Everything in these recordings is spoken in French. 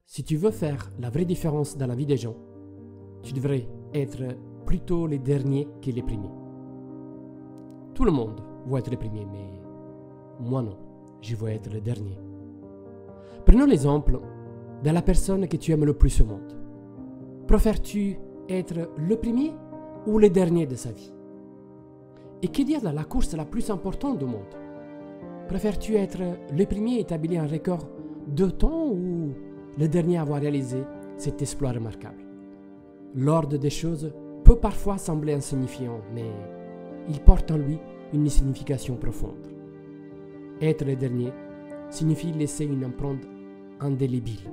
Si tu veux faire la vraie différence dans la vie des gens, tu devrais être plutôt les derniers que les premiers. Tout le monde veut être le premier, mais moi non, je veux être le dernier. Prenons l'exemple de la personne que tu aimes le plus au monde. Préfères-tu être le premier ou le dernier de sa vie? Et que dire de la course la plus importante du monde? Préfères-tu être le premier à établir un record de temps ou le dernier à avoir réalisé cet exploit remarquable? L'ordre des choses peut parfois sembler insignifiant, mais il porte en lui une signification profonde. Être le dernier signifie laisser une empreinte indélébile,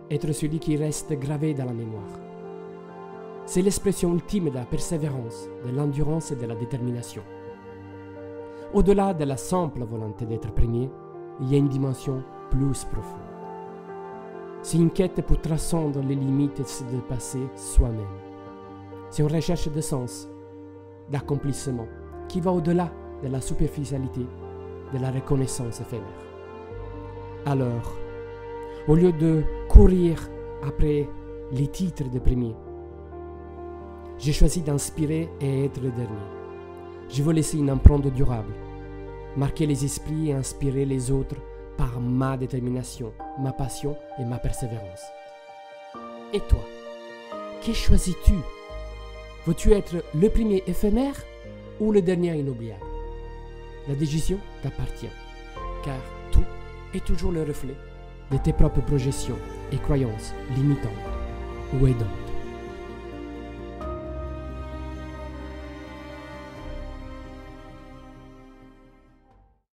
être celui qui reste gravé dans la mémoire. C'est l'expression ultime de la persévérance, de l'endurance et de la détermination. Au-delà de la simple volonté d'être premier, il y a une dimension plus profonde. C'est une quête pour transcender les limites et se dépasser soi-même. C'est une recherche de sens, d'accomplissement, qui va au-delà de la superficialité, de la reconnaissance éphémère. Alors, au lieu de courir après les titres de premier, j'ai choisi d'inspirer et être le dernier. Je veux laisser une empreinte durable, marquer les esprits et inspirer les autres par ma détermination, ma passion et ma persévérance. Et toi, que choisis-tu? Veux-tu être le premier éphémère ou le dernier inoubliable? La décision t'appartient, car tout est toujours le reflet de tes propres projections et croyances limitantes ou aidantes.